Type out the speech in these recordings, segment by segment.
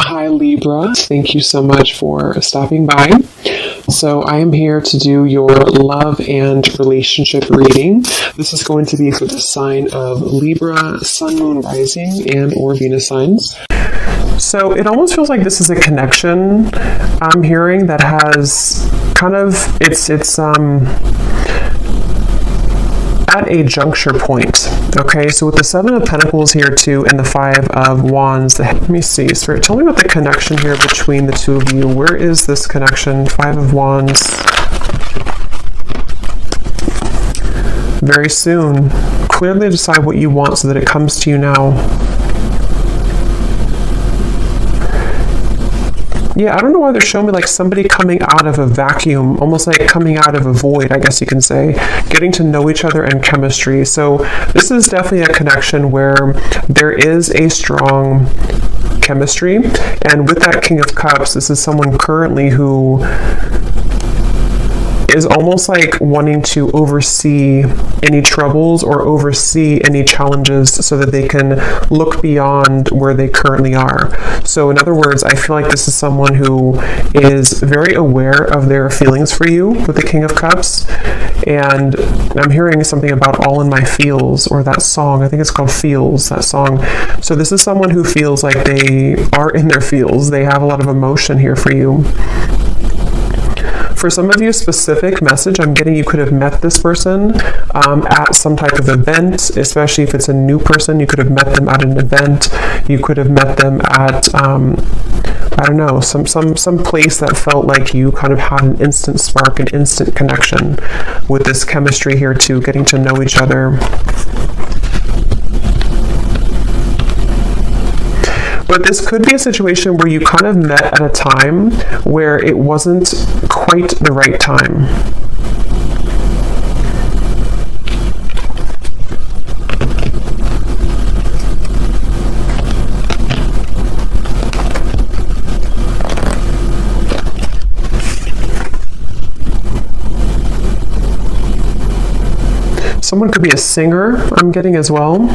Hi Libra, thank you so much for stopping by. So I am here to do your love and relationship reading. This is going to be for the sign of Libra, Sun, Moon, Rising, and or Venus signs. So it almost feels like this is a connection I'm hearing that has kind of, it's at a juncture point. Okay, so with the Seven of Pentacles here too, and the Five of Wands, let me see, Spirit, tell me about the connection here between the two of you. Where is this connection? Five of Wands. Very soon. Clearly decide what you want so that it comes to you now. Yeah, I don't know why they're showing me like somebody coming out of a vacuum, almost like coming out of a void, I guess you can say, getting to know each other and chemistry. So this is definitely a connection where there is a strong chemistry. And with that King of Cups, this is someone currently who is almost like wanting to oversee any troubles or oversee any challenges so that they can look beyond where they currently are. So in other words, I feel like this is someone who is very aware of their feelings for you with the King of Cups. And I'm hearing something about All in My Feels, or that song, I think it's called Feels, that song. So this is someone who feels like they are in their feels. They have a lot of emotion here for you. For some of you, specific message I'm getting, you could have met this person at some type of event, especially if it's a new person. You could have met them at an event. You could have met them at, I don't know, some place that felt like you kind of had an instant spark, an instant connection with this chemistry here too, getting to know each other. But this could be a situation where you kind of met at a time where it wasn't quite the right time. Someone could be a singer, I'm getting as well.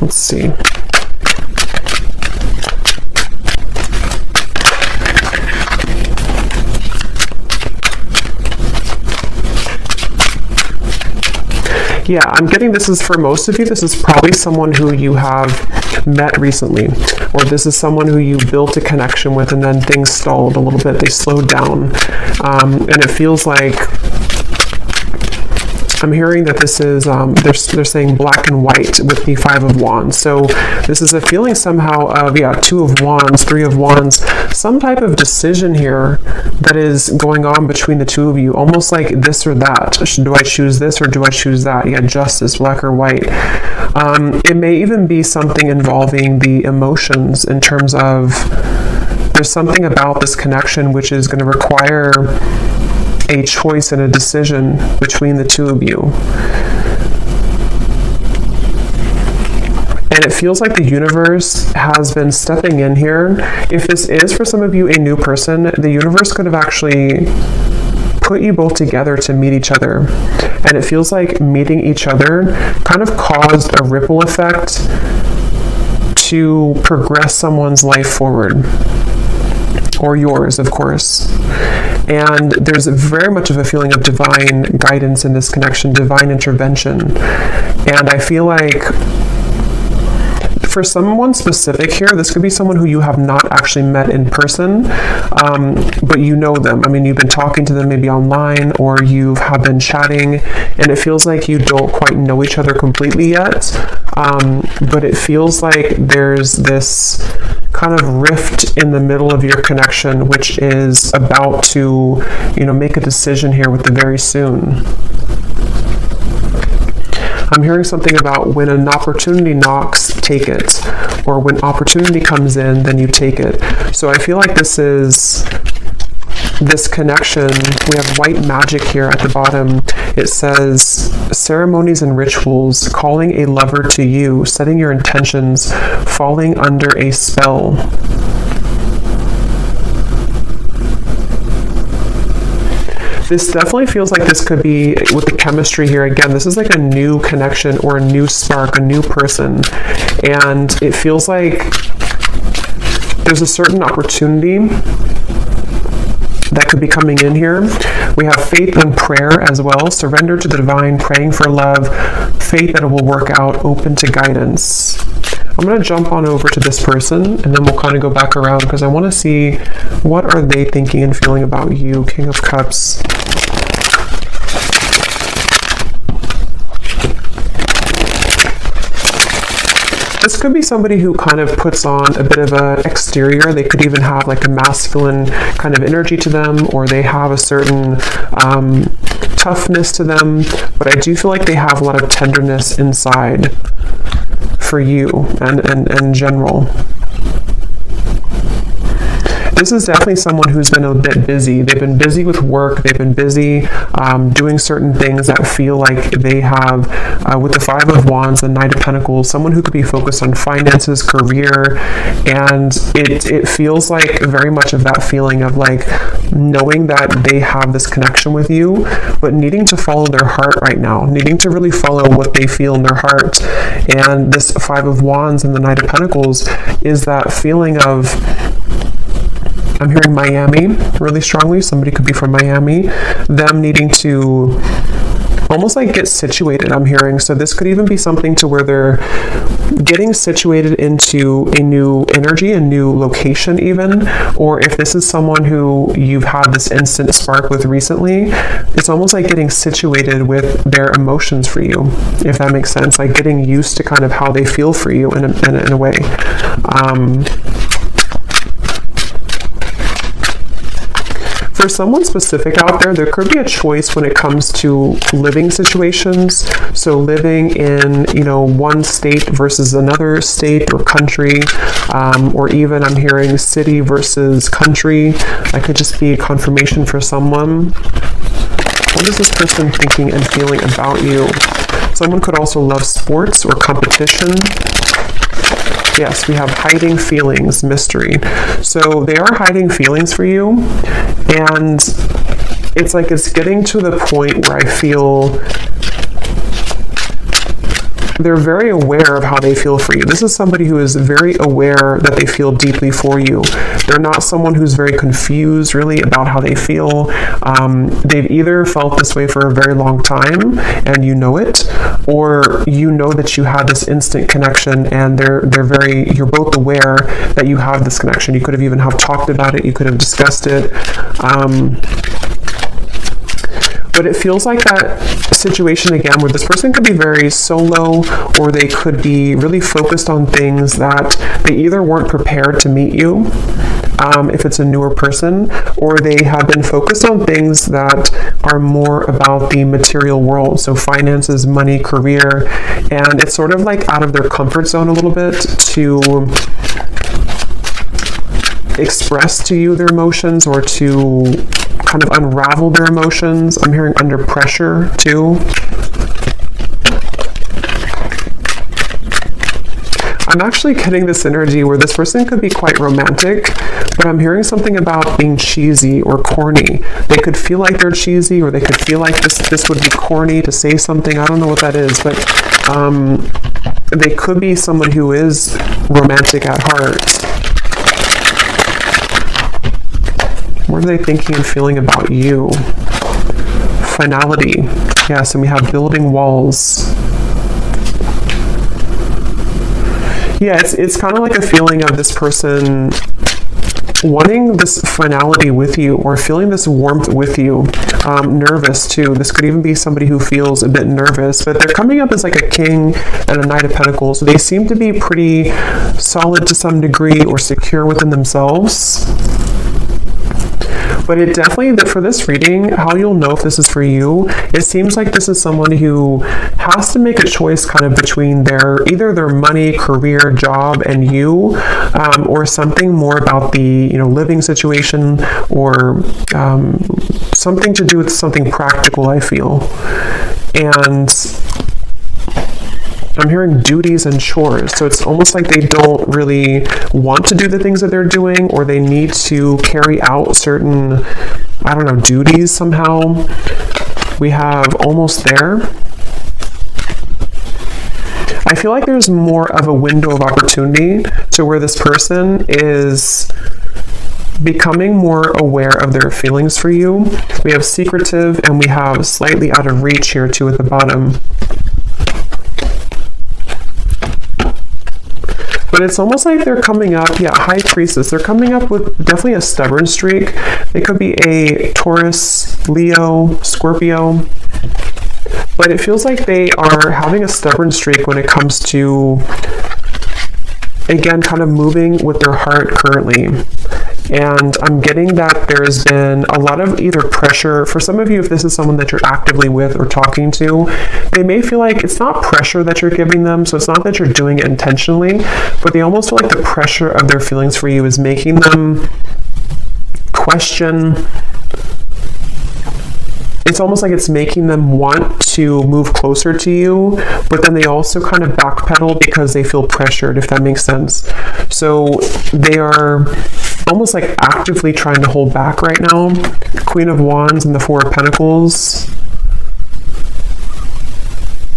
Let's see. Yeah, I'm getting this is for most of you. This is probably someone who you have met recently, or this is someone who you built a connection with and then things stalled a little bit. They slowed down. And it feels like I'm hearing that this is, they're saying black and white with the Five of Wands. So this is a feeling somehow of, yeah, Two of Wands, Three of Wands, some type of decision here that is going on between the two of you, almost like this or that. Do I choose this or do I choose that? Yeah, justice, black or white. It may even be something involving the emotions in terms of there's something about this connection which is going to require a choice and a decision between the two of you. And it feels like the universe has been stepping in here. If this is for some of you a new person, the universe could have actually put you both together to meet each other. And it feels like meeting each other kind of caused a ripple effect to progress someone's life forward. Or yours, of course. And there's very much of a feeling of divine guidance in this connection, divine intervention. And I feel like for someone specific here, this could be someone who you have not actually met in person, but you know them. I mean, you've been talking to them maybe online, or you have been chatting, and it feels like you don't quite know each other completely yet. But it feels like there's this kind of rift in the middle of your connection, which is about to, make a decision here with the very soon. I'm hearing something about when an opportunity knocks, take it. Or when opportunity comes in, then you take it. So I feel like this is this connection. We have white magic here at the bottom. It says ceremonies and rituals, calling a lover to you, setting your intentions, falling under a spell. This definitely feels like this could be, with the chemistry here, again, this is like a new connection or a new spark, a new person. And it feels like there's a certain opportunity that could be coming in here. We have faith and prayer as well. Surrender to the divine, praying for love, faith that it will work out, open to guidance. I'm going to jump on over to this person, and then we'll kind of go back around because I want to see what are they thinking and feeling about you. King of Cups. This could be somebody who kind of puts on a bit of an exterior. They could even have like a masculine kind of energy to them, or they have a certain toughness to them. But I do feel like they have a lot of tenderness inside for you and in general. This is definitely someone who's been a bit busy. They've been busy with work. They've been busy doing certain things that feel like they have, with the Five of Wands and Knight of Pentacles, someone who could be focused on finances, career, and it feels like very much of that feeling of like knowing that they have this connection with you, but needing to follow their heart right now, needing to really follow what they feel in their heart. And this Five of Wands and the Knight of Pentacles is that feeling of, I'm hearing Miami really strongly. Somebody could be from Miami. Them needing to almost like get situated, I'm hearing. So this could even be something to where they're getting situated into a new energy, a new location even. Or if this is someone who you've had this instant spark with recently, it's almost like getting situated with their emotions for you, if that makes sense. Like getting used to kind of how they feel for you in a way. For someone specific out there, there could be a choice when it comes to living situations. So living in, one state versus another state or country, or even I'm hearing city versus country. That could just be a confirmation for someone. What is this person thinking and feeling about you? Someone could also love sports or competition. Yes, we have hiding feelings, mystery. So they are hiding feelings for you, and it's like it's getting to the point where I feel they're very aware of how they feel for you. This is somebody who is very aware that they feel deeply for you. They're not someone who's very confused really about how they feel. They've either felt this way for a very long time and you know it, or you know that you had this instant connection and you're both aware that you have this connection. You could have even talked about it. You could have discussed it. But it feels like that situation again where this person could be very solo, or they could be really focused on things that they either weren't prepared to meet you, if it's a newer person, or they have been focused on things that are more about the material world. So finances, money, career, and it's sort of like out of their comfort zone a little bit to express to you their emotions or to kind of unravel their emotions. I'm hearing under pressure too. I'm actually getting this energy where this person could be quite romantic, but I'm hearing something about being cheesy or corny. They could feel like they're cheesy, or they could feel like this would be corny to say something. I don't know what that is, but they could be someone who is romantic at heart. What are they thinking and feeling about you? Finality. Yes, and we have building walls. Yeah, it's kind of like a feeling of this person wanting this finality with you, or feeling this warmth with you. Nervous too. This could even be somebody who feels a bit nervous, but they're coming up as like a king and a Knight of Pentacles. So they seem to be pretty solid to some degree, or secure within themselves. But it definitely, for this reading, how you'll know if this is for you, it seems like this is someone who has to make a choice kind of between either their money, career, job, and you, or something more about the, living situation, or something to do with something practical, I feel. And I'm hearing duties and chores. So it's almost like they don't really want to do the things that they're doing, or they need to carry out certain I don't know, duties somehow. We have almost there. I feel like there's more of a window of opportunity to where this person is becoming more aware of their feelings for you. We have secretive and we have slightly out of reach here too at the bottom. But it's almost like they're coming up, yeah, High Priestess. They're coming up with definitely a stubborn streak. They could be a Taurus, Leo, Scorpio. But it feels like they are having a stubborn streak when it comes to, again, kind of moving with their heart currently. And I'm getting that there's been a lot of either pressure. For some of you, if this is someone that you're actively with or talking to, they may feel like it's not pressure that you're giving them, so it's not that you're doing it intentionally, but they almost feel like the pressure of their feelings for you is making them question. It's almost like it's making them want to move closer to you, but then they also kind of backpedal because they feel pressured, if that makes sense. So they are almost like actively trying to hold back right now. Queen of Wands and the Four of Pentacles.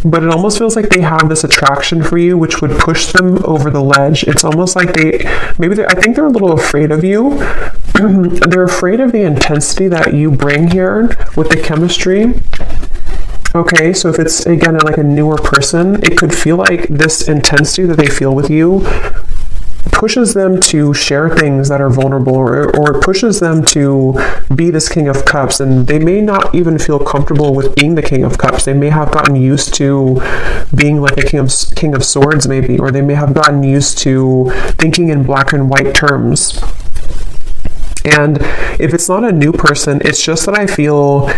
But it almost feels like they have this attraction for you, which would push them over the ledge. It's almost like I think they're a little afraid of you. They're afraid of the intensity that you bring here with the chemistry. Okay, so if it's, again, like a newer person, it could feel like this intensity that they feel with you pushes them to share things that are vulnerable, or pushes them to be this King of Cups, and they may not even feel comfortable with being the King of Cups. They may have gotten used to being like a King of Swords maybe, or they may have gotten used to thinking in black and white terms. And if it's not a new person, it's just that I feel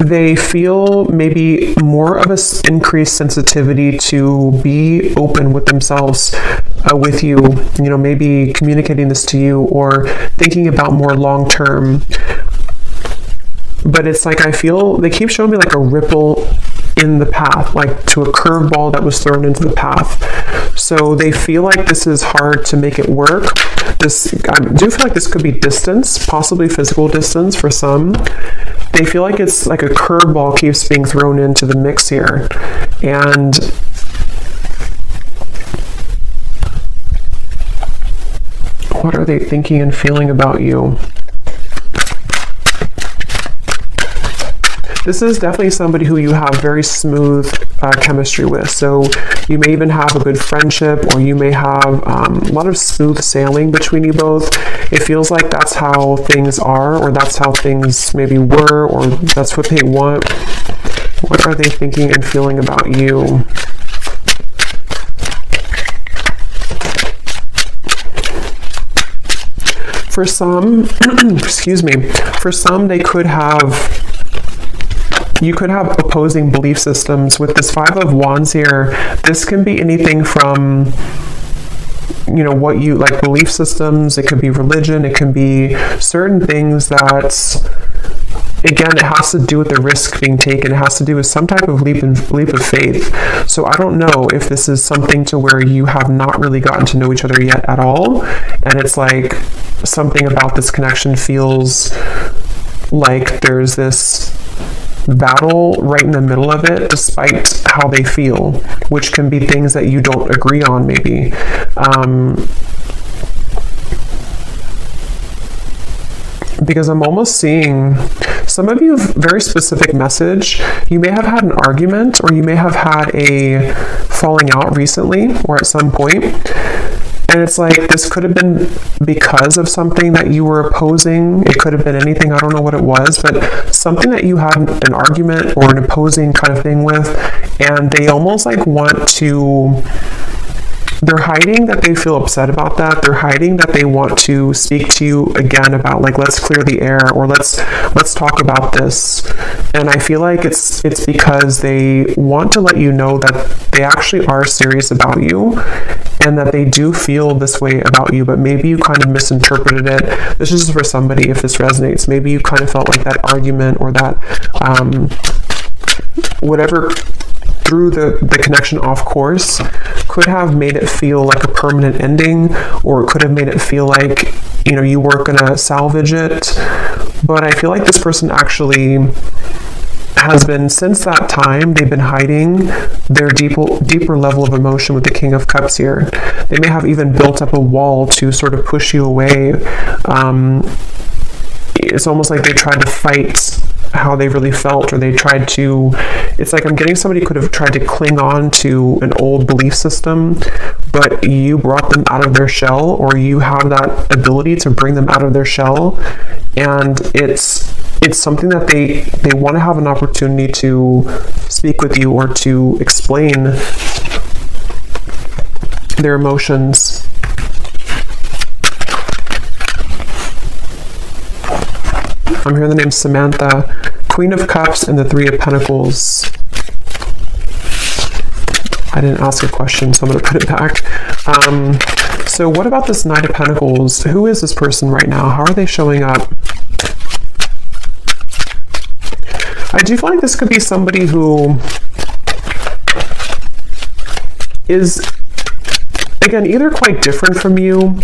they feel maybe more of an increased sensitivity to be open with themselves, with you, maybe communicating this to you or thinking about more long term. But it's like I feel they keep showing me like a ripple in the path, like to a curveball that was thrown into the path. So they feel like this is hard to make it work. I do feel like this could be distance, possibly physical distance for some. They feel like it's like a curveball keeps being thrown into the mix here. And what are they thinking and feeling about you? This is definitely somebody who you have very smooth chemistry with. So you may even have a good friendship, or you may have a lot of smooth sailing between you both. It feels like that's how things are, or that's how things maybe were, or that's what they want. What are they thinking and feeling about you? For some, excuse me, for some you could have opposing belief systems. With this Five of Wands here, this can be anything from, what you like, belief systems. It could be religion. It can be certain things that, again, it has to do with the risk being taken. It has to do with some type of leap of faith. So I don't know if this is something to where you have not really gotten to know each other yet at all, and it's like something about this connection feels like there's this battle right in the middle of it, despite how they feel, which can be things that you don't agree on maybe. Because I'm almost seeing some of you have very specific message. You may have had an argument, or you may have had a falling out recently, or at some point. And it's like, this could have been because of something that you were opposing. It could have been anything. I don't know what it was, but something that you had an argument or an opposing kind of thing with. And they almost like want to, they're hiding that they feel upset about that. They're hiding that they want to speak to you again about, like, let's clear the air, or let's talk about this. And I feel like it's because they want to let you know that they actually are serious about you, and that they do feel this way about you, but maybe you kind of misinterpreted it. This is for somebody, if this resonates. Maybe you kind of felt like that argument, or that whatever threw the connection off course could have made it feel like a permanent ending, or it could have made it feel like you know, you weren't going to salvage it. But I feel like this person actually has been, since that time, they've been hiding their deeper level of emotion with the King of Cups here. They may have even built up a wall to sort of push you away. It's almost like they tried to fight how they really felt, or they tried to, it's like I'm getting somebody could have tried to cling on to an old belief system, but you brought them out of their shell, or you have that ability to bring them out of their shell. And it's something that they want to have an opportunity to speak with you or to explain their emotions. I'm hearing the name Samantha, Queen of Cups, and the Three of Pentacles. I didn't ask a question, so I'm going to put it back. So what about this Knight of Pentacles? Who is this person right now? How are they showing up? I do feel like this could be somebody who is, again, either quite different from you,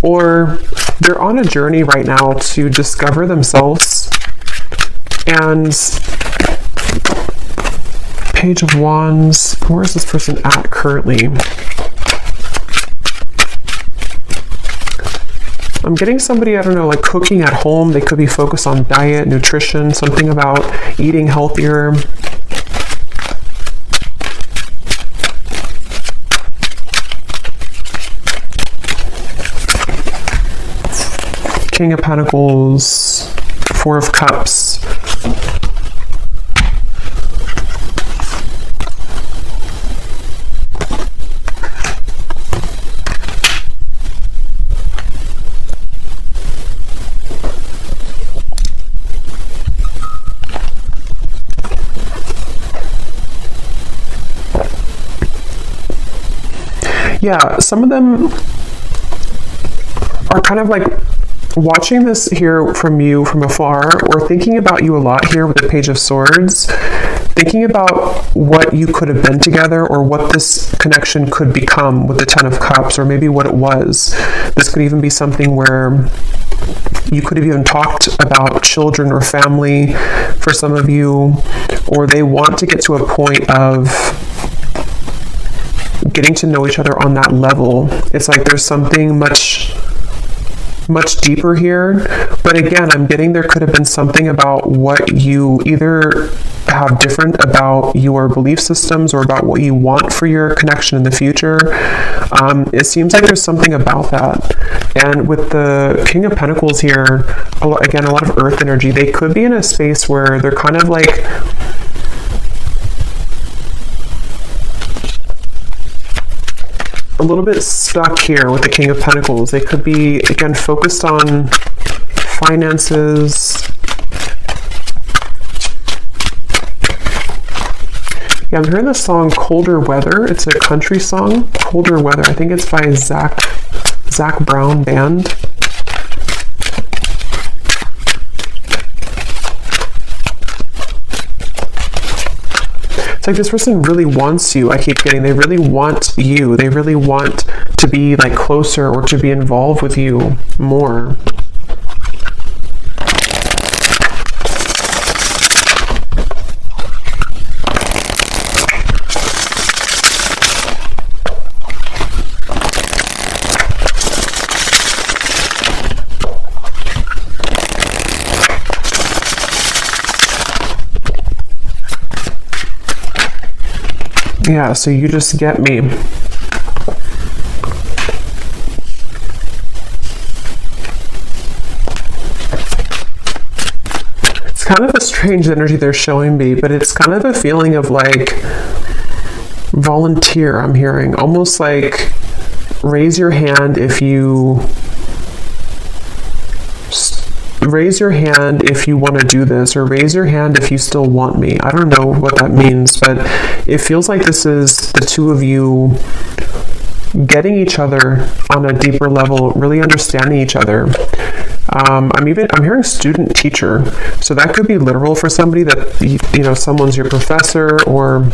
or they're on a journey right now to discover themselves. And Page of Wands, where is this person at currently? I'm getting somebody, I don't know, like cooking at home. They could be focused on diet, nutrition, something about eating healthier. King of Pentacles, Four of Cups. Yeah, some of them are kind of like watching this here from you from afar, or thinking about you a lot here with the Page of Swords, thinking about what you could have been together, or what this connection could become with the Ten of Cups, or maybe what it was. This could even be something where you could have even talked about children or family for some of you, or they want to get to a point of getting to know each other on that level. It's like there's something much deeper here. But again, I'm getting there could have been something about what you either have different about your belief systems, or about what you want for your connection in the future. It seems like there's something about that. And with the King of Pentacles here, again, a lot of earth energy. They could be in a space where they're kind of like a little bit stuck here with the King of Pentacles. They could be, again, focused on finances. Yeah, I'm hearing the song Colder Weather. It's a country song, Colder Weather. I think it's by Zach Brown Band. Like this person really wants you. I keep getting, they really want you. They really want to be like closer, or to be involved with you more. Yeah, so you just get me. It's kind of a strange energy they're showing me, but it's kind of a feeling of like volunteer, I'm hearing. Almost like raise your hand if you want to do this, or raise your hand if you still want me. I don't know what that means, but it feels like this is the two of you getting each other on a deeper level, really understanding each other. I'm hearing student teacher, so that could be literal for somebody, that you know, someone's your professor or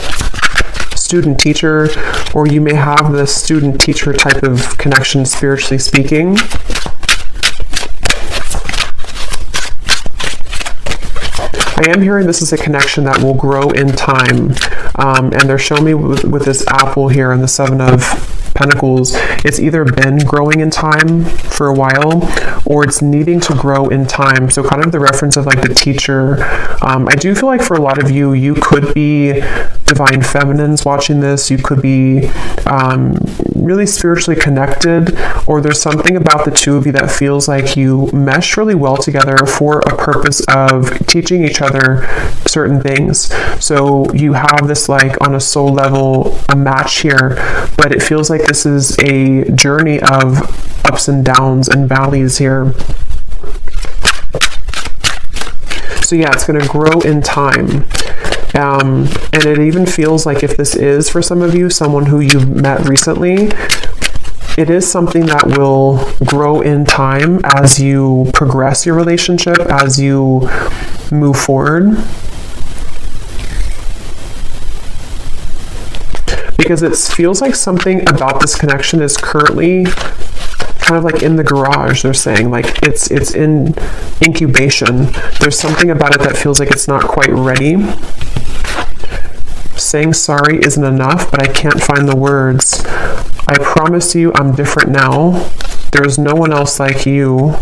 student teacher, or you may have this student teacher type of connection, spiritually speaking. I am hearing this is a connection that will grow in time. And they're showing me with this apple here and the Seven of Pentacles, it's either been growing in time for a while or it's needing to grow in time. So kind of the reference of like the teacher. I do feel like for a lot of you, you could be divine feminines watching this. You could be really spiritually connected, or there's something about the two of you that feels like you mesh really well together for a purpose of teaching each other certain things. So you have this like on a soul level, a match here, but it feels like this is a journey of ups and downs and valleys here. So yeah, it's going to grow in time. And it even feels like if this is for some of you, someone who you've met recently, it is something that will grow in time as you progress your relationship, as you move forward. Because it feels like something about this connection is currently kind of like in the garage, they're saying. Like it's in incubation. There's something about it that feels like it's not quite ready. Saying sorry isn't enough, but I can't find the words. I promise you I'm different now. There's no one else like you.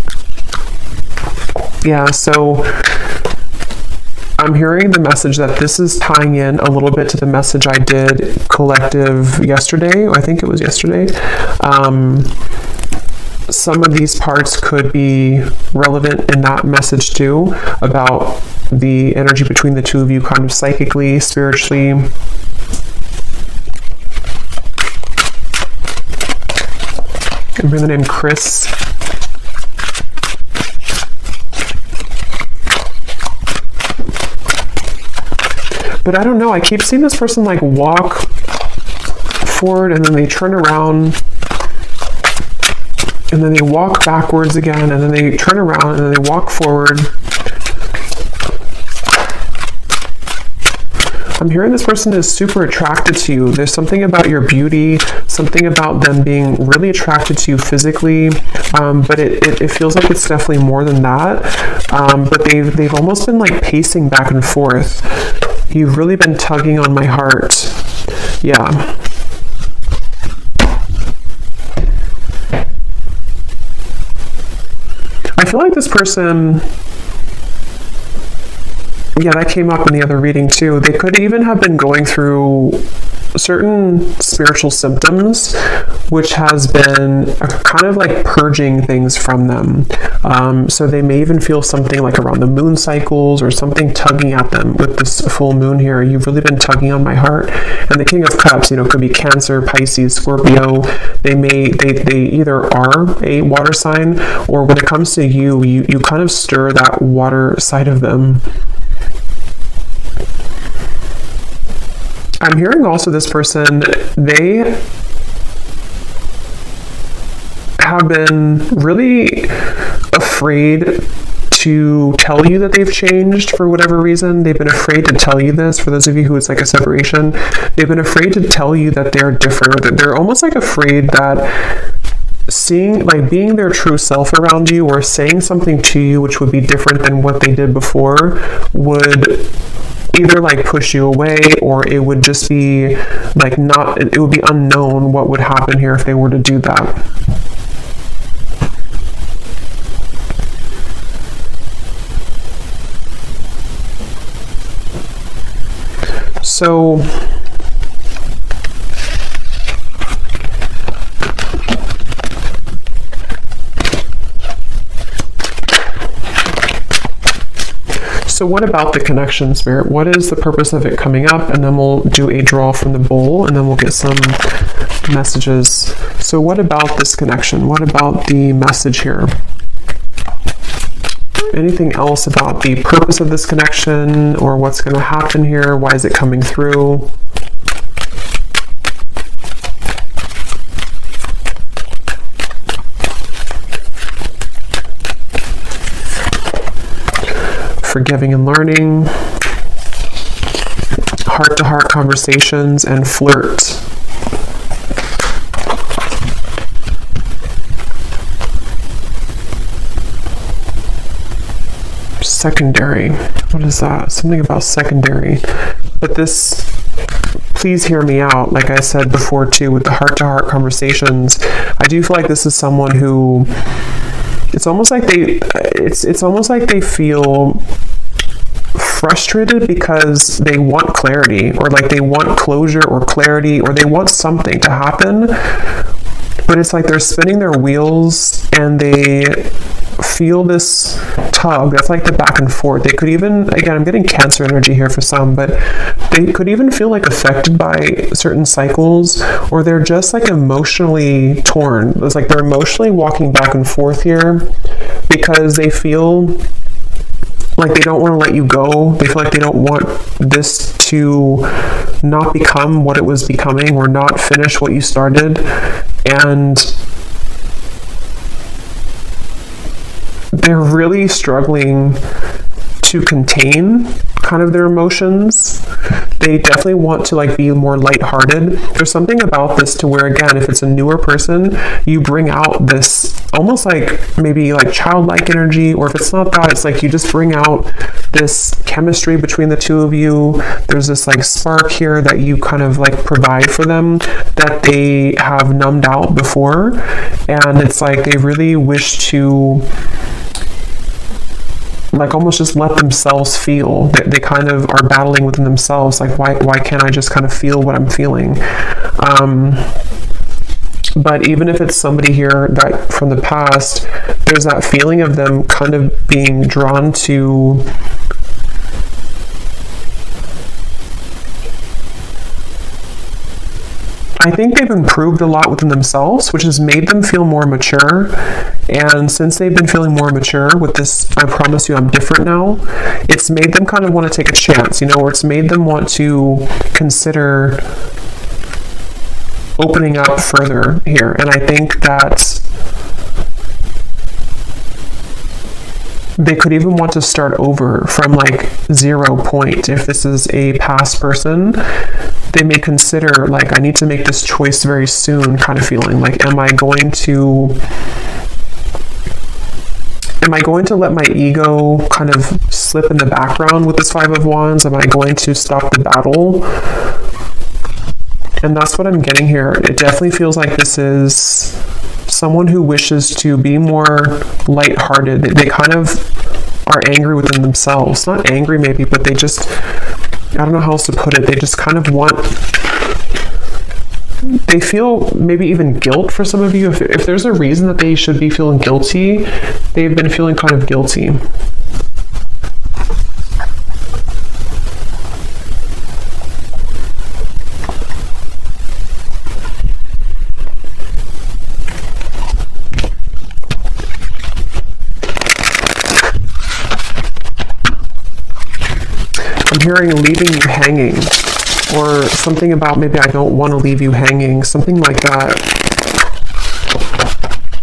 Yeah, so I'm hearing the message that this is tying in a little bit to the message I did collective yesterday. I think it was yesterday. Some of these parts could be relevant in that message too, about the energy between the two of you kind of psychically, spiritually. I remember the name Chris. But I don't know, I keep seeing this person like walk forward and then they turn around and then they walk backwards again and then they turn around and then they walk forward. I'm hearing this person is super attracted to you. There's something about your beauty, something about them being really attracted to you physically, but it feels like it's definitely more than that. But they've almost been like pacing back and forth. You've really been tugging on my heart. Yeah. I feel like this person, yeah, that came up in the other reading too. They could even have been going through certain spiritual symptoms, which has been kind of like purging things from them. So they may even feel something like around the moon cycles or something tugging at them with this full moon here. You've really been tugging on my heart. And the King of Cups, you know, could be Cancer, Pisces, Scorpio. They either are a water sign, or when it comes to you kind of stir that water side of them. I'm hearing also this person, they have been really afraid to tell you that they've changed for whatever reason. They've been afraid to tell you this. For those of you who it's like a separation, they've been afraid to tell you that they're different, or that they're almost like afraid that being their true self around you or saying something to you which would be different than what they did before would either like push you away, or it would just be like it would be unknown what would happen here if they were to do that. So what about the connection, Spirit? What is the purpose of it coming up? And then we'll do a draw from the bowl, and then we'll get some messages. So what about this connection? What about the message here? Anything else about the purpose of this connection, or what's going to happen here? Why is it coming through? Forgiving and learning, heart-to-heart conversations, and flirt. secondary. What is that? Something about secondary. But this, please hear me out. Like I said before too, with the heart-to-heart conversations, I do feel like this is someone who, it's almost like they feel frustrated because they want clarity, or like they want closure or clarity, or they want something to happen, but it's like they're spinning their wheels and they feel this tug. That's like the back and forth. They could even, again, I'm getting Cancer energy here for some, but they could even feel like affected by certain cycles, or they're just like emotionally torn. It's like they're emotionally walking back and forth here because they feel like they don't want to let you go. They feel like they don't want this to not become what it was becoming, or not finish what you started. And they're really struggling to contain kind of their emotions. They definitely want to like be more lighthearted. There's something about this to where, again, if it's a newer person, you bring out this almost like maybe like childlike energy, or if it's not that, it's like you just bring out this chemistry between the two of you. There's this like spark here that you kind of like provide for them that they have numbed out before, and it's like they really wish to like almost just let themselves feel. They kind of are battling within themselves, like why can't I just kind of feel what I'm feeling? But even if it's somebody here that from the past, there's that feeling of them kind of being drawn to I think they've improved a lot within themselves, which has made them feel more mature. And since they've been feeling more mature with this, I promise you I'm different now, it's made them kind of want to take a chance, you know, or it's made them want to consider opening up further here. And I think that they could even want to start over from like 0 point. If this is a past person, they may consider like, I need to make this choice very soon kind of feeling. Like, am I going to let my ego kind of slip in the background with this Five of Wands? Am I going to stop the battle? And that's what I'm getting here. It definitely feels like this is someone who wishes to be more lighthearted. They kind of are angry within themselves. Not angry maybe, but they just, I don't know how else to put it. They just kind of want, they feel maybe even guilt for some of you. If there's a reason that they should be feeling guilty, they've been feeling kind of guilty. I'm hearing leaving you hanging, or something about maybe I don't want to leave you hanging, something like that.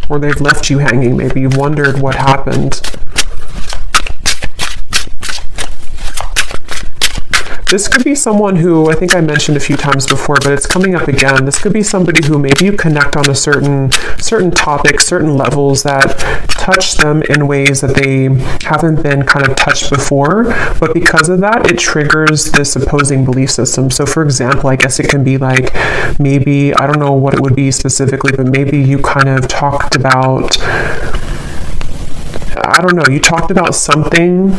Or they've left you hanging, maybe you've wondered what happened. This could be someone who, I think I mentioned a few times before, but it's coming up again. This could be somebody who maybe you connect on a certain topics, certain levels that touch them in ways that they haven't been kind of touched before. But because of that, it triggers this opposing belief system. So for example, I guess it can be like, maybe, I don't know what it would be specifically, but maybe you kind of talked about, I don't know, you talked about something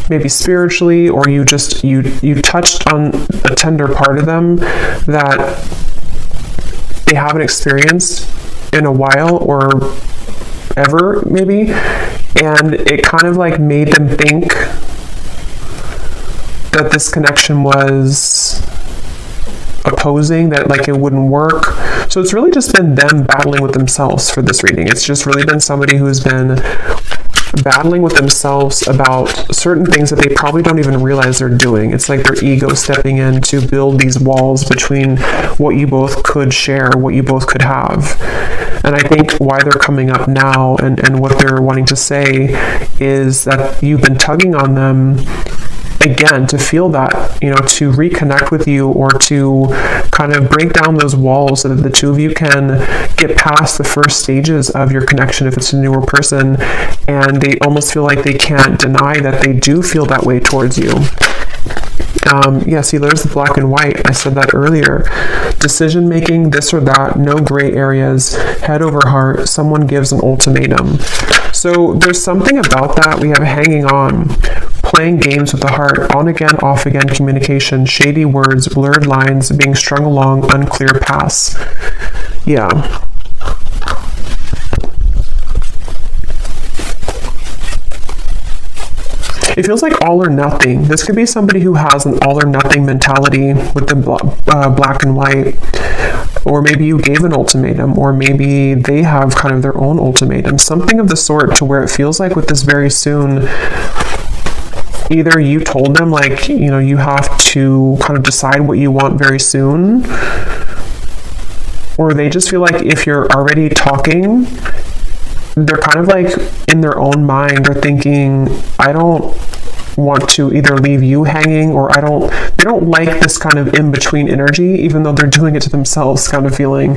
maybe spiritually, or you just you touched on a tender part of them that they haven't experienced in a while or ever maybe, and it kind of like made them think that this connection was opposing, that like it wouldn't work. So it's really just been them battling with themselves for this reading. It's just really been somebody who's been battling with themselves about certain things that they probably don't even realize they're doing. It's like their ego stepping in to build these walls between what you both could share, what you both could have. And I think why they're coming up now and what they're wanting to say is that you've been tugging on them again, to feel that, you know, to reconnect with you, or to kind of break down those walls so that the two of you can get past the first stages of your connection if it's a newer person, and they almost feel like they can't deny that they do feel that way towards you. Yeah, see, there's the black and white. I said that earlier. Decision making, this or that, no gray areas, head over heart, someone gives an ultimatum. So there's something about that. We have hanging on, playing games with the heart, on again, off again communication, shady words, blurred lines, being strung along, unclear paths. Yeah. It feels like all or nothing. This could be somebody who has an all or nothing mentality with the black and white. Or maybe you gave an ultimatum, or maybe they have kind of their own ultimatum. Something of the sort, to where it feels like with this very soon, either you told them, like, you know, you have to kind of decide what you want very soon, or they just feel like if you're already talking, they're kind of like in their own mind, they're thinking, I don't want to either leave you hanging, or they don't like this kind of in-between energy, even though they're doing it to themselves kind of feeling.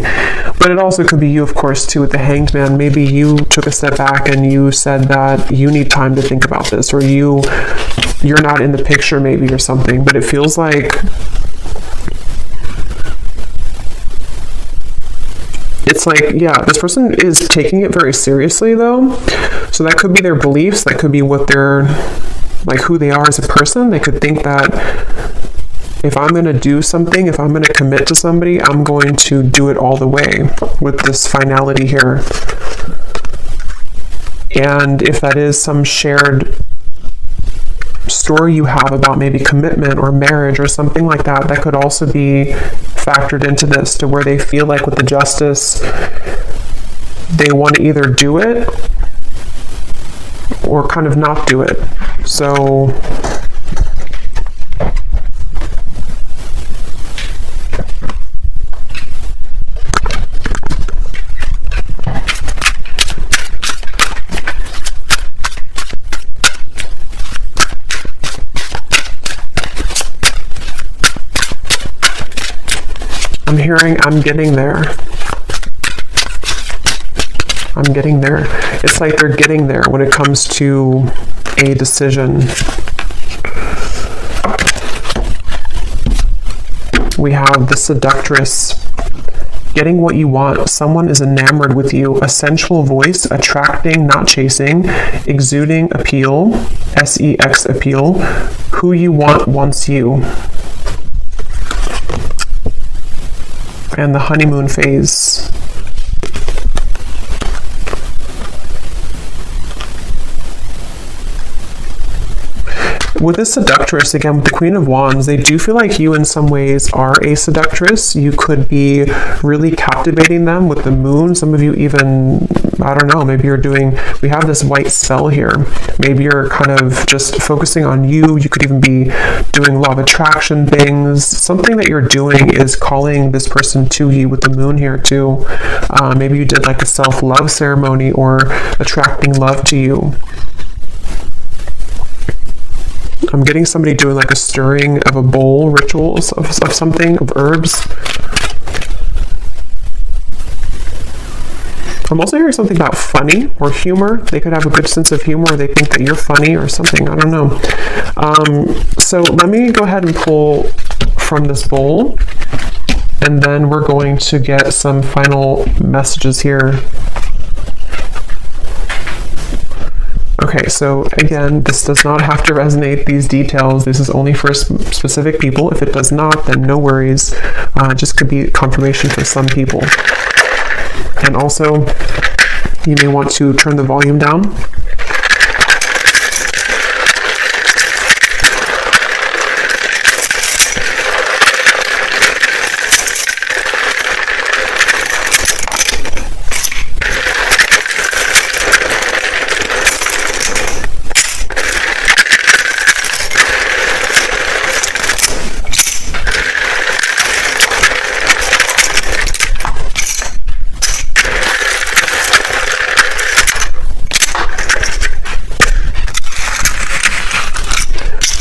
But it also could be you, of course, too, with the Hanged Man. Maybe you took a step back and you said that you need time to think about this, or you're not in the picture maybe, or something. But it feels like it's like, yeah, this person is taking it very seriously, though. So that could be their beliefs. That could be what they're, like, who they are as a person. They could think that if I'm going to do something, if I'm going to commit to somebody, I'm going to do it all the way with this finality here. And if that is some shared story you have about maybe commitment or marriage or something like that, that could also be factored into this, to where they feel like with the Justice, they want to either do it or kind of not do it. So I'm hearing, I'm getting there. I'm getting there. It's like they're getting there when it comes to a decision. We have the Seductress. Getting what you want. Someone is enamored with you. A sensual voice, attracting, not chasing, exuding appeal, S-E-X appeal. Who you want wants you. And the honeymoon phase. With this Seductress, again, with the Queen of Wands, they do feel like you in some ways are a seductress. You could be really captivating them with the moon. Some of you even, I don't know, maybe you're doing, we have this white spell here. Maybe you're kind of just focusing on you. You could even be doing law of attraction things. Something that you're doing is calling this person to you with the moon here too. Maybe you did like a self-love ceremony, or attracting love to you. I'm getting somebody doing like a stirring of a bowl, rituals of something, of herbs. I'm also hearing something about funny or humor. They could have a good sense of humor, or they think that you're funny or something. I don't know. So let me go ahead and pull from this bowl, and then we're going to get some final messages here. Okay, so again, this does not have to resonate, these details. This is only for specific people. If it does not, then no worries. Just could be confirmation for some people. And also, you may want to turn the volume down.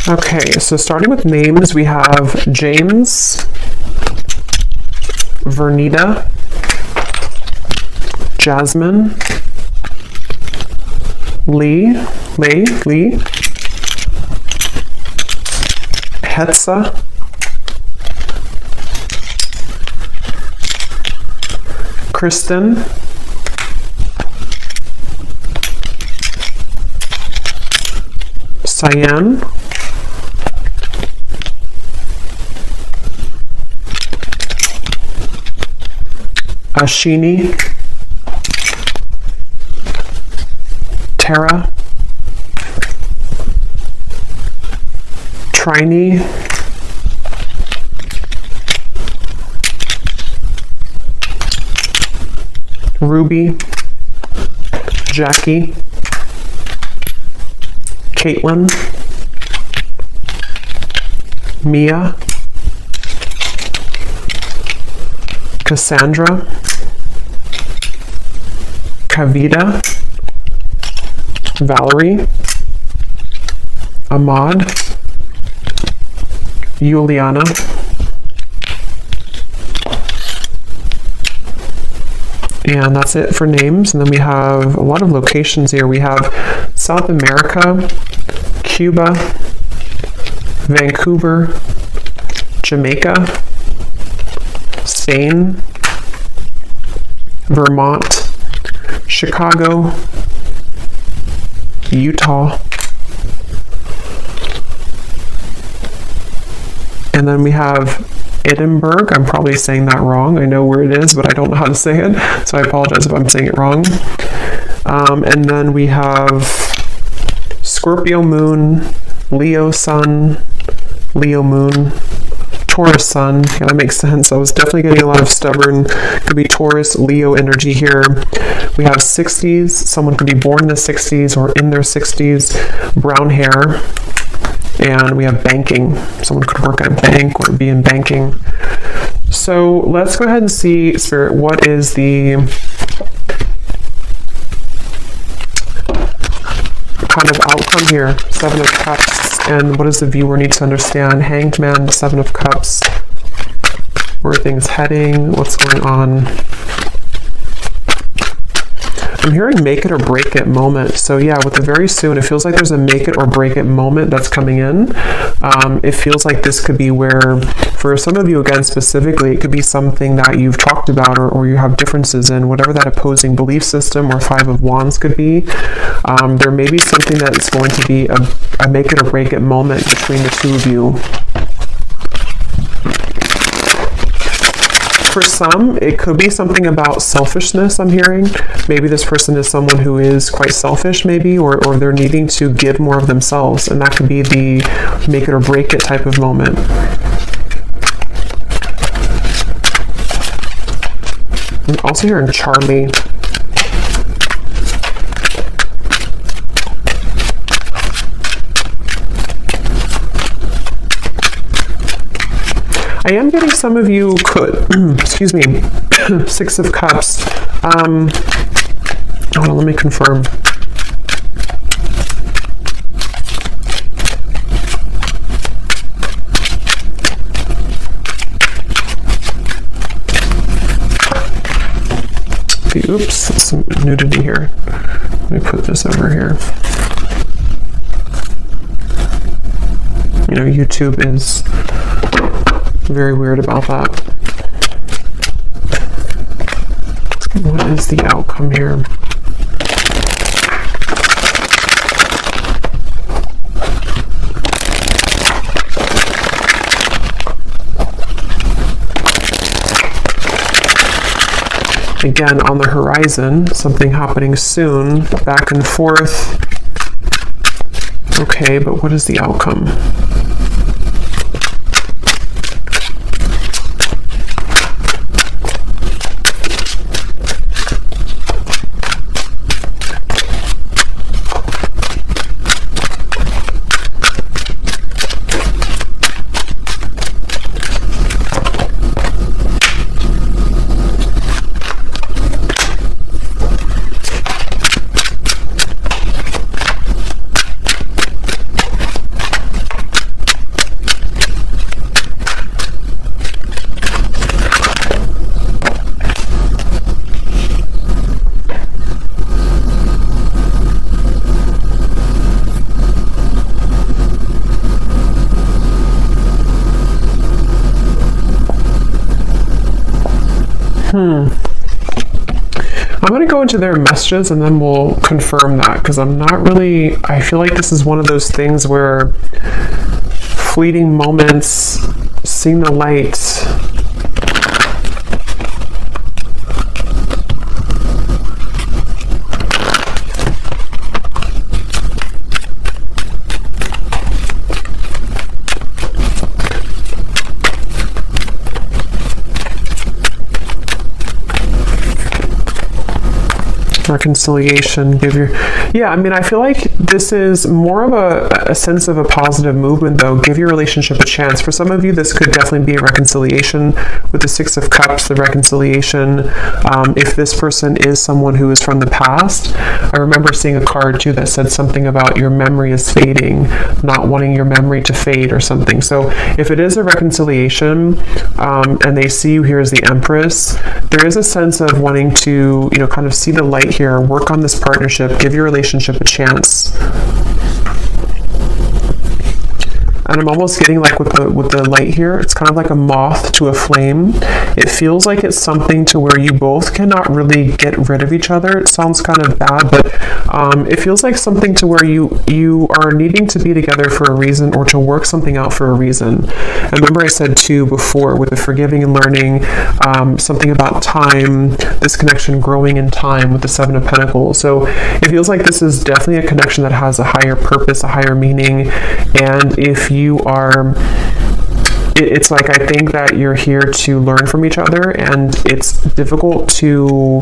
Okay, so starting with names, we have James, Vernita, Jasmine, Lee, Hetza, Kristen, Cyan, Ashini, Tara, Trini, Ruby, Jackie, Caitlin, Mia, Cassandra, Kavita, Valerie, Ahmad, Juliana, and that's it for names. And then we have a lot of locations here. We have South America, Cuba, Vancouver, Jamaica, Spain, Vermont, Chicago, Utah, and then we have Edinburgh. I'm probably saying that wrong. I know where it is, but I don't know how to say it, so I apologize if I'm saying it wrong. And then we have Scorpio moon, Leo sun, Leo moon, Taurus sun. Yeah, that makes sense. I was definitely getting a lot of stubborn, could be Taurus, Leo energy here. We have 60s. Someone could be born in the 60s or in their 60s, brown hair. And we have banking. Someone could work at a bank or be in banking. So let's go ahead and see, Spirit, what is the kind of outcome here? 7 of Cups. And what does the viewer need to understand? Hanged Man, 7 of Cups. Where are things heading? What's going on? I'm hearing make it or break it moment. So yeah, with the very soon, it feels like there's a make it or break it moment that's coming in. It feels like this could be where, for some of you, again, specifically, it could be something that you've talked about or you have differences in, whatever that opposing belief system or 5 of Wands could be. There may be something that's going to be a make it or break it moment between the two of you. For some, it could be something about selfishness, I'm hearing. Maybe this person is someone who is quite selfish, maybe, or they're needing to give more of themselves, and that could be the make it or break it type of moment. I'm also hearing Charlie. I am getting some of you could, excuse me, 6 of Cups. Hold on, let me confirm. Oops, some nudity here. Let me put this over here. You know, YouTube is very weird about that. What is the outcome here? Again, on the horizon, something happening soon, back and forth. Okay, but what is the outcome? I'm going to go into their messages and then we'll confirm that, because I'm not really, I feel like this is one of those things where fleeting moments, seeing the light. Reconciliation, yeah, I mean, I feel like this is more of a sense of a positive movement, though. Give your relationship a chance. For some of you, this could definitely be a reconciliation with the Six of Cups, the reconciliation. If this person is someone who is from the past, I remember seeing a card too that said something about your memory is fading, not wanting your memory to fade or something. So if it is a reconciliation, and they see you here as the Empress, there is a sense of wanting to, kind of see the light here, work on this partnership, give your relationship a chance. And I'm almost getting like with the light here, it's kind of like a moth to a flame. It feels like it's something to where you both cannot really get rid of each other. It sounds kind of bad, but it feels like something to where you are needing to be together for a reason, or to work something out for a reason. And remember I said too before with the forgiving and learning, something about time, this connection growing in time with the Seven of Pentacles. So it feels like this is definitely a connection that has a higher purpose, a higher meaning. And if you are, it's like, I think that you're here to learn from each other, and it's difficult to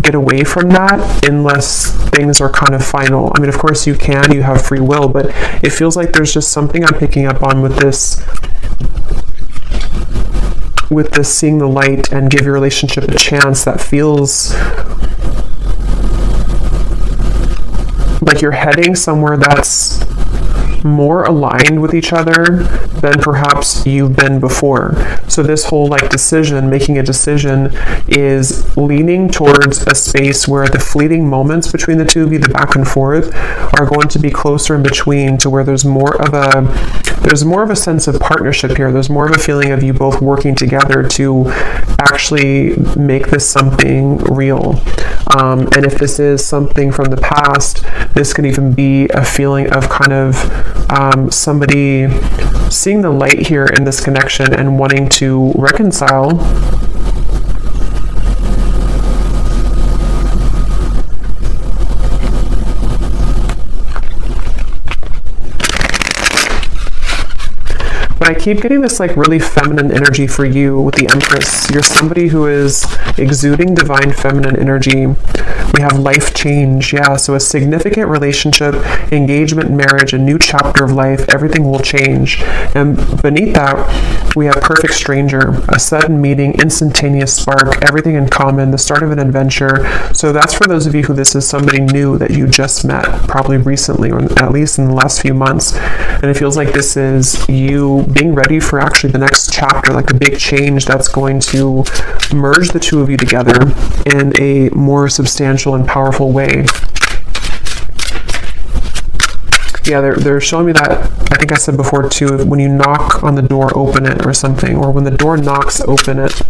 get away from that unless things are kind of final. I mean, of course you have free will, but it feels like there's just something I'm picking up on with this seeing the light and give your relationship a chance, that feels like you're heading somewhere that's more aligned with each other than perhaps you've been before. So this whole making a decision is leaning towards a space where the fleeting moments between the two of you, the back and forth, are going to be closer in between, to where there's more of a sense of partnership here. There's more of a feeling of you both working together to actually make this something real. And if this is something from the past, this could even be a feeling of kind of somebody seeing the light here in this connection and wanting to reconcile. But I keep getting this really feminine energy for you with the Empress. You're somebody who is exuding divine feminine energy. We have life change, yeah, so a significant relationship, engagement, marriage, a new chapter of life, everything will change. And beneath that, we have perfect stranger, a sudden meeting, instantaneous spark, everything in common, the start of an adventure. So that's for those of you who this is somebody new that you just met, probably recently, or at least in the last few months. And it feels like this is you being ready for actually the next chapter, like a big change that's going to merge the two of you together in a more substantial and powerful way. Yeah, they're showing me that, I think I said before too, when you knock on the door, open it, or something, or when the door knocks, open it.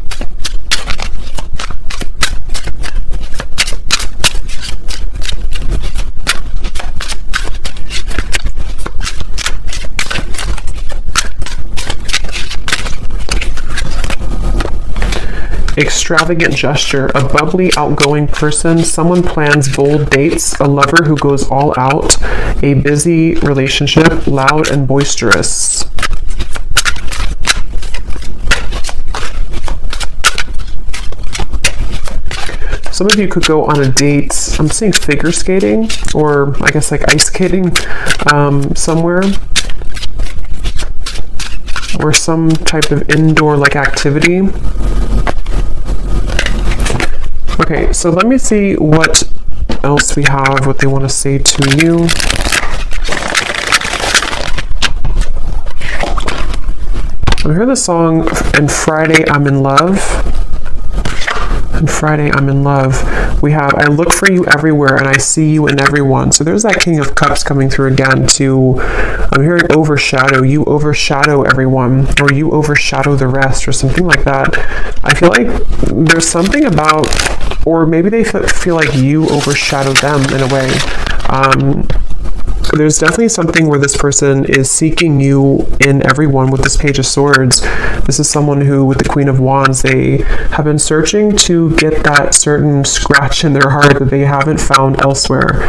Extravagant gesture, a bubbly, outgoing person, someone plans bold dates, a lover who goes all out, a busy relationship, loud and boisterous. Some of you could go on a date. I'm seeing figure skating, or I guess ice skating somewhere, or some type of indoor activity. Okay, so let me see what else we have, what they want to say to you. I hear the song, And Friday I'm in Love. And Friday I'm in Love. We have, I look for you everywhere and I see you in everyone. So there's that King of Cups coming through again to I'm hearing overshadow. You overshadow everyone, or you overshadow the rest, or something like that. I feel like there's something about, or maybe they feel like you overshadow them in a way. There's definitely something where this person is seeking you in everyone with this Page of Swords. This is someone who, with the Queen of Wands, they have been searching to get that certain scratch in their heart that they haven't found elsewhere.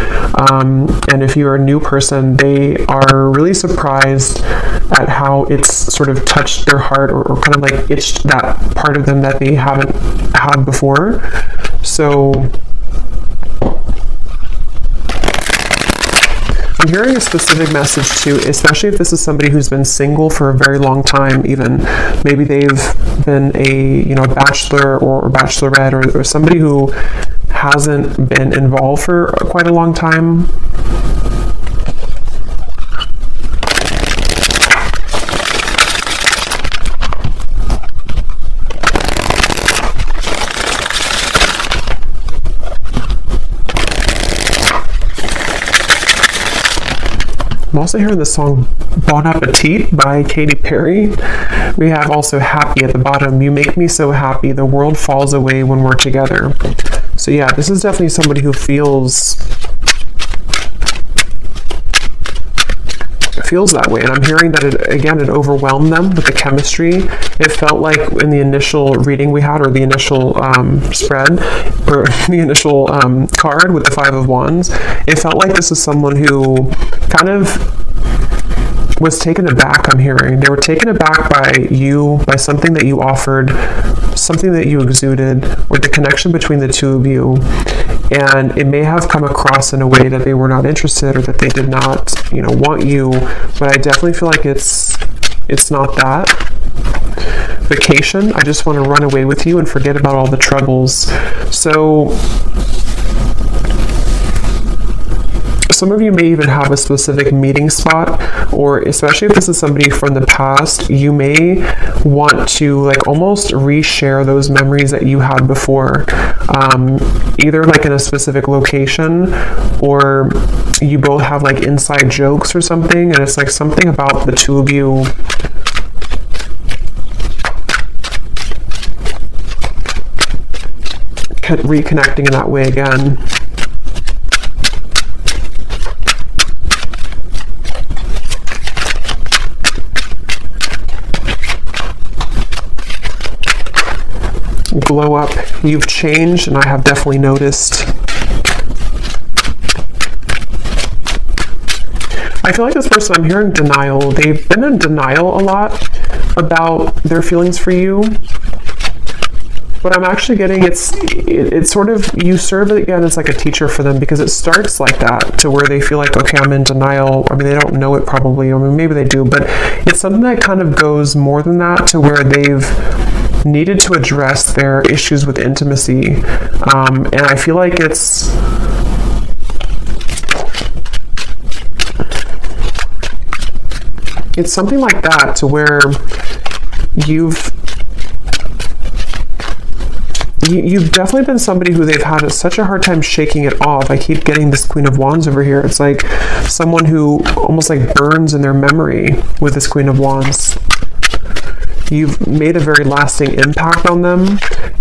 And if you're a new person, they are really surprised at how it's sort of touched their heart, or kind of like itched that part of them that they haven't had before. So I'm hearing a specific message too, especially if this is somebody who's been single for a very long time. Even maybe they've been a bachelor or bachelorette, or somebody who hasn't been involved for quite a long time. I'm also hearing the song Bon Appetit by Katy Perry. We have also Happy at the bottom. You make me so happy, the world falls away when we're together. So yeah, this is definitely somebody who feels that way, and I'm hearing that it overwhelmed them with the chemistry. It felt like in the initial reading we had, or the initial spread, or the initial card with the Five of Wands, it felt like this is someone who kind of was taken aback. I'm hearing they were taken aback by you, by something that you offered, something that you exuded, or the connection between the two of you. And it may have come across in a way that they were not interested, or that they did not, want you. But I definitely feel like it's not that. Vacation, I just want to run away with you and forget about all the troubles. So some of you may even have a specific meeting spot, or especially if this is somebody from the past, you may want to like almost reshare those memories that you had before, either like in a specific location, or you both have like inside jokes or something, and it's like something about the two of you reconnecting in that way again. Glow up. You've changed, and I have definitely noticed. I feel like this person, I'm hearing denial. They've been in denial a lot about their feelings for you. But I'm actually getting it's sort of, you serve it again as like a teacher for them, because it starts like that, to where they feel like, okay, I'm in denial. I mean, they don't know it probably, or maybe they do, but it's something that kind of goes more than that, to where they've needed to address their issues with intimacy. And I feel like it's something like that, to where you've definitely been somebody who they've had such a hard time shaking it off. I keep getting this Queen of Wands over here. It's like someone who almost like burns in their memory with this Queen of Wands. You've made a very lasting impact on them.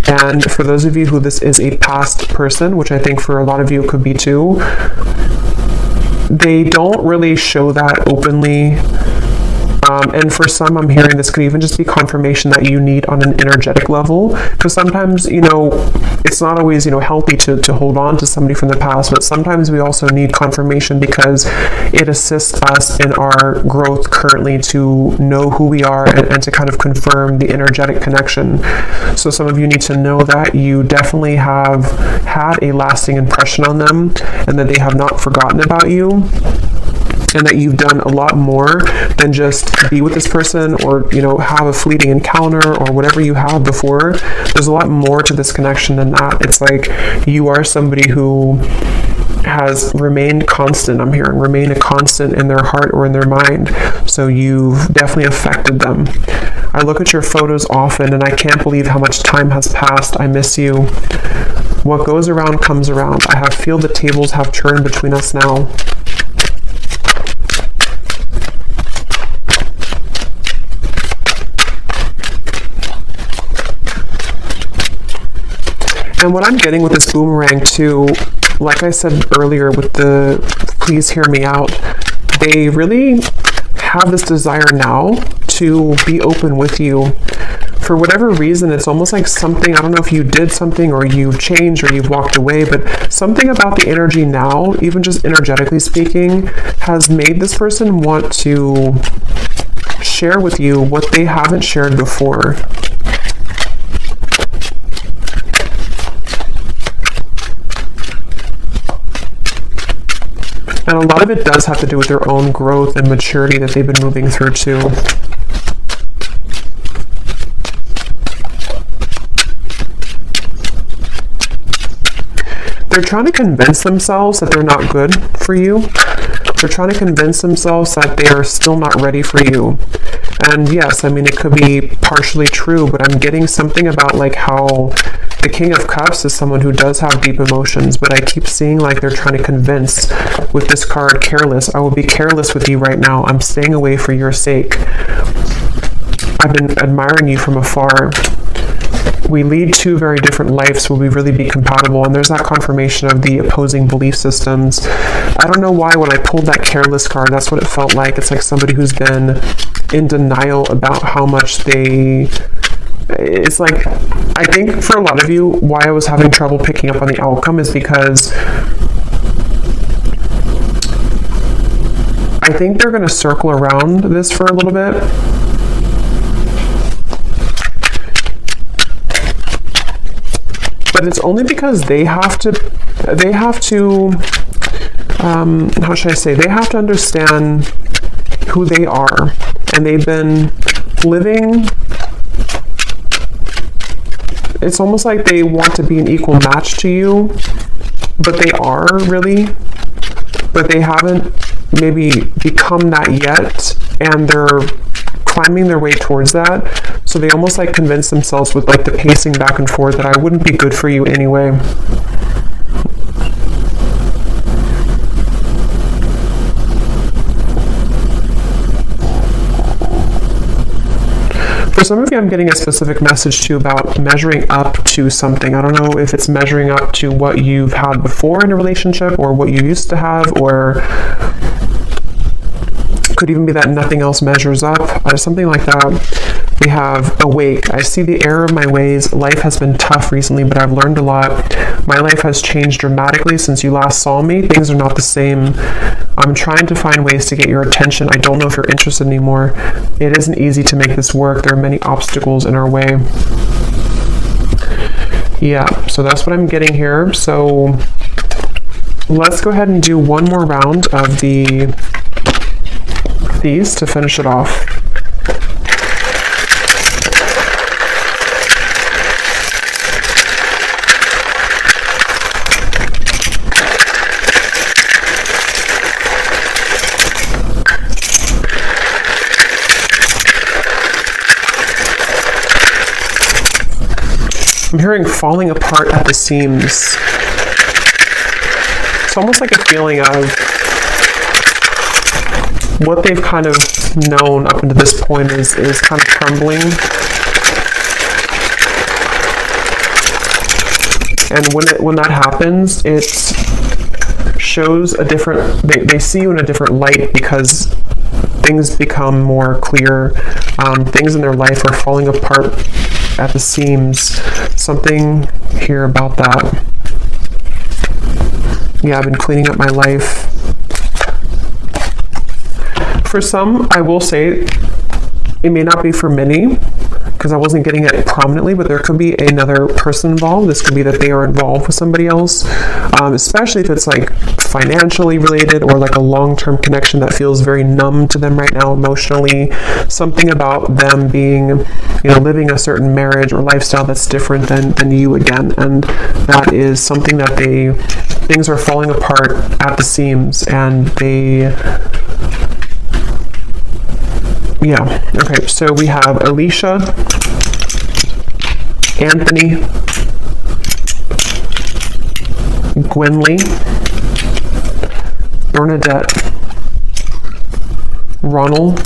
And for those of you who this is a past person, which I think for a lot of you it could be too, they don't really show that openly. And for some, I'm hearing this could even just be confirmation that you need on an energetic level, because sometimes, it's not always, healthy to hold on to somebody from the past, but sometimes we also need confirmation, because it assists us in our growth currently to know who we are, and to kind of confirm the energetic connection. So some of you need to know that you definitely have had a lasting impression on them, and that they have not forgotten about you, and that you've done a lot more than just be with this person, or have a fleeting encounter, or whatever you had before. There's a lot more to this connection than that. It's like you are somebody who has remained constant. I'm hearing remain a constant in their heart or in their mind. So you've definitely affected them. I look at your photos often, and I can't believe how much time has passed. I miss you. What goes around comes around. I feel the tables have turned between us now. And what I'm getting with this boomerang too, like I said earlier with the please hear me out, they really have this desire now to be open with you. For whatever reason, it's almost like something, I don't know if you did something or you changed or you've walked away, but something about the energy now, even just energetically speaking, has made this person want to share with you what they haven't shared before. And a lot of it does have to do with their own growth and maturity that they've been moving through too. They're trying to convince themselves that they're not good for you. They're trying to convince themselves that they are still not ready for you. And yes, I mean, it could be partially true, but I'm getting something about like how the King of Cups is someone who does have deep emotions, but I keep seeing like they're trying to convince with this card, careless. I will be careless with you right now. I'm staying away for your sake. I've been admiring you from afar. We lead two very different lives. Will we really be compatible? And there's that confirmation of the opposing belief systems. I don't know why when I pulled that careless card, that's what it felt like. It's like somebody who's been in denial about how much they... It's like, I think for a lot of you, why I was having trouble picking up on the outcome is because I think they're going to circle around this for a little bit. But it's only because they have to, how should I say, they have to understand who they are. And they've been living, it's almost like they want to be an equal match to you, but they are really, but they haven't maybe become that yet, and they're climbing their way towards that. So they almost like convince themselves with like the pacing back and forth that I wouldn't be good for you anyway. For some of you, I'm getting a specific message too about measuring up to something. I don't know if it's measuring up to what you've had before in a relationship or what you used to have, or could even be that nothing else measures up, or something like that. We have awake. I see the error of my ways. Life has been tough recently, but I've learned a lot. My life has changed dramatically since you last saw me. Things are not the same. I'm trying to find ways to get your attention. I don't know if you're interested anymore. It isn't easy to make this work. There are many obstacles in our way. Yeah, so that's what I'm getting here. So let's go ahead and do one more round of these to finish it off. I'm hearing falling apart at the seams. It's almost like a feeling of what they've kind of known up until this point is kind of crumbling. And when that happens, it shows a different, they see you in a different light because things become more clear. Things in their life are falling apart at the seams. Something here about that. Yeah, I've been cleaning up my life. For some, I will say, it may not be for many, because I wasn't getting it prominently, but there could be another person involved. This could be that they are involved with somebody else, especially if it's like financially related or like a long-term connection that feels very numb to them right now emotionally. Something about them being, living a certain marriage or lifestyle that's different than you again. And that is something that things are falling apart at the seams, and yeah. Okay, so we have Alicia, Anthony, Gwenly, Bernadette, Ronald,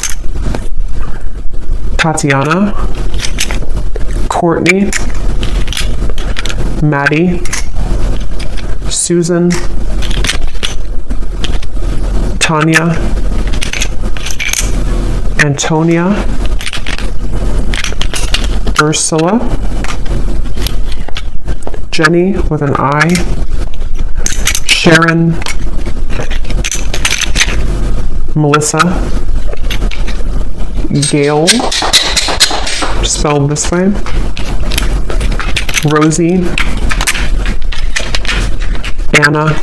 Tatiana, Courtney, Maddie, Susan, Tanya, Antonia, Ursula, Jenny with an I, Sharon, Melissa, Gail, spelled this way, Rosie, Anna,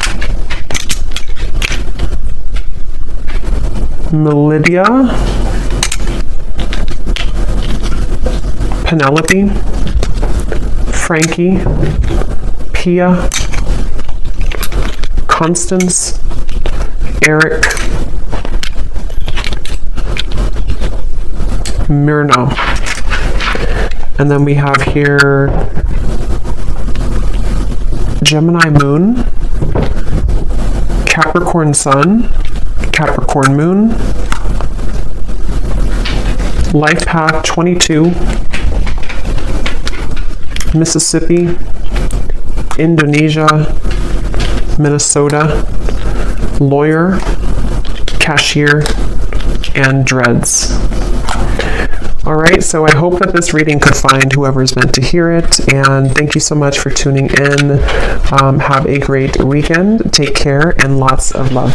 Melidia, Penelope, Frankie, Pia, Constance, Eric, Myrna. And then we have here Gemini Moon, Capricorn Sun, Capricorn Moon, Life Path 22, Mississippi, Indonesia, Minnesota, Lawyer, Cashier, and Dreads. Alright, so I hope that this reading could find whoever's meant to hear it, and thank you so much for tuning in. Have a great weekend, take care, and lots of love.